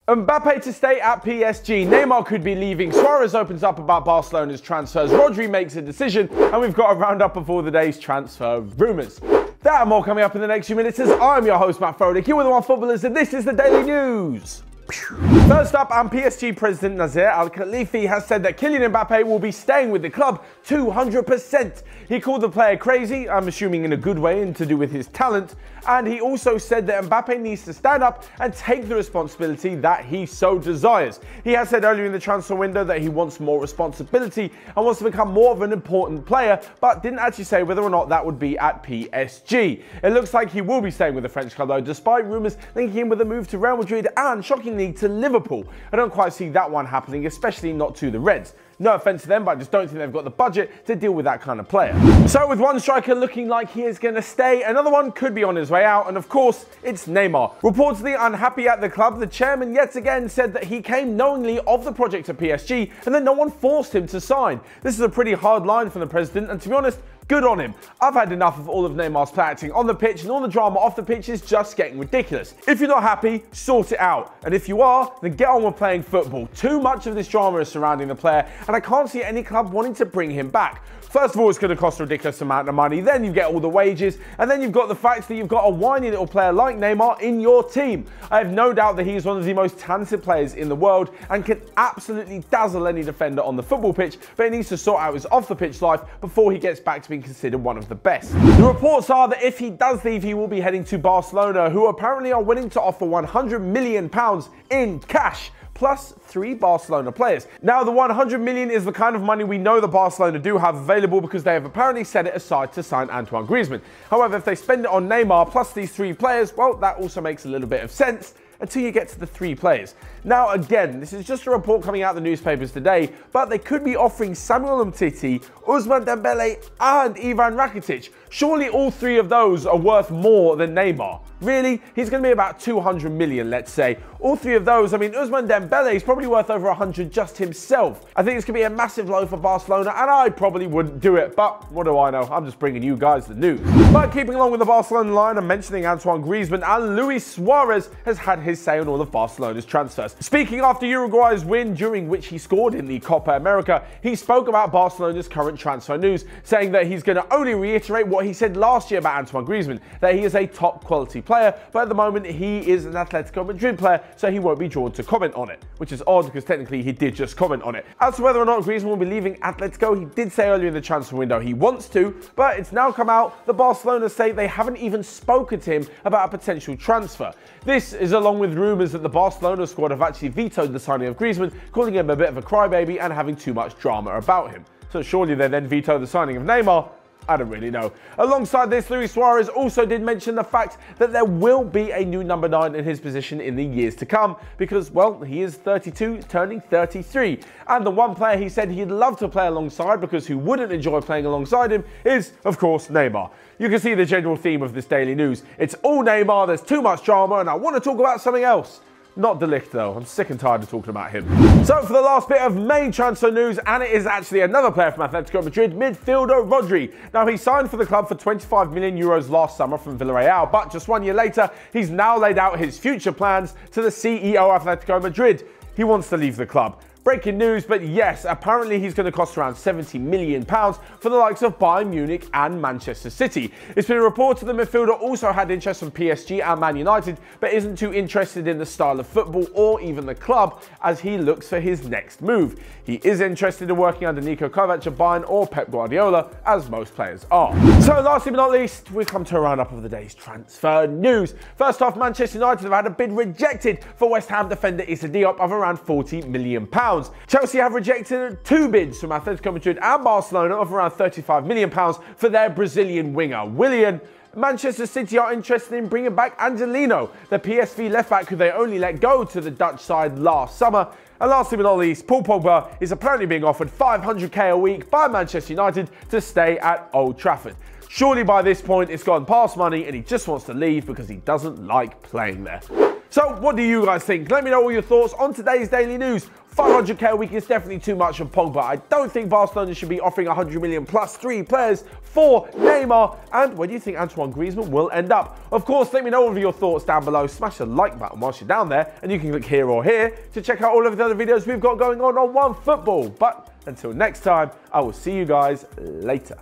Mbappe to stay at PSG. Neymar could be leaving. Suarez opens up about Barcelona's transfers. Rodri makes a decision. And we've got a roundup of all the day's transfer rumours. That and more coming up in the next few minutes as I'm your host, Matt Froelich. You're with the One Footballers and this is the Daily News. First up, PSG President Nasser Al-Khelaifi has said that Kylian Mbappe will be staying with the club 200%. He called the player crazy, I'm assuming in a good way and to do with his talent, and he also said that Mbappe needs to stand up and take the responsibility that he so desires. He has said earlier in the transfer window that he wants more responsibility and wants to become more of an important player, but didn't actually say whether or not that would be at PSG. It looks like he will be staying with the French club though, despite rumours linking him with a move to Real Madrid and, shockingly, to Liverpool. I don't quite see that one happening, especially not to the Reds. No offence to them, but I just don't think they've got the budget to deal with that kind of player. So with one striker looking like he is going to stay, another one could be on his way out, and of course, it's Neymar. Reportedly unhappy at the club, the chairman yet again said that he came knowingly of the project at PSG and that no one forced him to sign. This is a pretty hard line from the president, and to be honest, good on him. I've had enough of all of Neymar's play acting on the pitch, and all the drama off the pitch is just getting ridiculous. If you're not happy, sort it out. And if you are, then get on with playing football. Too much of this drama is surrounding the player, and I can't see any club wanting to bring him back. First of all, it's going to cost a ridiculous amount of money. Then you get all the wages. And then you've got the fact that you've got a whiny little player like Neymar in your team. I have no doubt that he's one of the most talented players in the world and can absolutely dazzle any defender on the football pitch, but he needs to sort out his off-the-pitch life before he gets back to being considered one of the best. The reports are that if he does leave, he will be heading to Barcelona, who apparently are willing to offer £100 million in cash, plus 3 Barcelona players. Now, the 100 million is the kind of money we know the Barcelona do have available because they have apparently set it aside to sign Antoine Griezmann. However, if they spend it on Neymar plus these 3 players, well, that also makes a little bit of sense until you get to the 3 players. Now, again, this is just a report coming out of the newspapers today, but they could be offering Samuel Umtiti, Ousmane Dembele, and Ivan Rakitic. Surely all 3 of those are worth more than Neymar. Really? He's going to be about 200 million, let's say. All 3 of those, I mean, Ousmane Dembele is probably worth over 100 just himself. I think it's going to be a massive blow for Barcelona, and I probably wouldn't do it, but what do I know? I'm just bringing you guys the news. But keeping along with the Barcelona line and mentioning Antoine Griezmann, and Luis Suarez has had his say on all of Barcelona's transfers. Speaking after Uruguay's win, during which he scored in the Copa America, he spoke about Barcelona's current transfer news, saying that he's going to only reiterate what he said last year about Antoine Griezmann, that he is a top quality player, but at the moment he is an Atletico Madrid player, so he won't be drawn to comment on it, which is odd because technically he did just comment on it. As to whether or not Griezmann will be leaving Atletico, he did say earlier in the transfer window he wants to, but it's now come out that Barcelona say they haven't even spoken to him about a potential transfer. This is along with rumours that the Barcelona squad have actually vetoed the signing of Griezmann, calling him a bit of a crybaby and having too much drama about him. So surely they then veto the signing of Neymar? I don't really know. Alongside this, Luis Suarez also did mention the fact that there will be a new number 9 in his position in the years to come because, well, he is 32, turning 33. And the one player he said he'd love to play alongside because who wouldn't enjoy playing alongside him is, of course, Neymar. You can see the general theme of this daily news. It's all Neymar, there's too much drama, and I want to talk about something else. Not De Ligt though, I'm sick and tired of talking about him. So for the last bit of main transfer news, and it is actually another player from Atletico Madrid, midfielder Rodri. Now he signed for the club for 25 million euros last summer from Villarreal, but just 1 year later, he's now laid out his future plans to the CEO of Atletico Madrid. He wants to leave the club. Breaking news, but yes, apparently he's going to cost around £70 million for the likes of Bayern Munich and Manchester City. It's been reported the midfielder also had interest from PSG and Man United, but isn't too interested in the style of football or even the club as he looks for his next move. He is interested in working under Niko Kovac at Bayern or Pep Guardiola, as most players are. So lastly but not least, we come to a roundup of the day's transfer news. First off, Manchester United have had a bid rejected for West Ham defender Issa Diop of around £40 million. Chelsea have rejected 2 bids from Atletico Madrid and Barcelona of around £35 million for their Brazilian winger, Willian. Manchester City are interested in bringing back Angelino, the PSV left-back who they only let go to the Dutch side last summer. And lastly but not least, Paul Pogba is apparently being offered £500k a week by Manchester United to stay at Old Trafford. Surely by this point it's gone past money and he just wants to leave because he doesn't like playing there. So what do you guys think? Let me know all your thoughts on today's daily news. 500k a week is definitely too much of Pogba. I don't think Barcelona should be offering 100 million plus 3 players for Neymar. And where do you think Antoine Griezmann will end up? Of course, let me know all of your thoughts down below. Smash the like button whilst you're down there, and you can click here or here to check out all of the other videos we've got going on OneFootball. But until next time, I will see you guys later.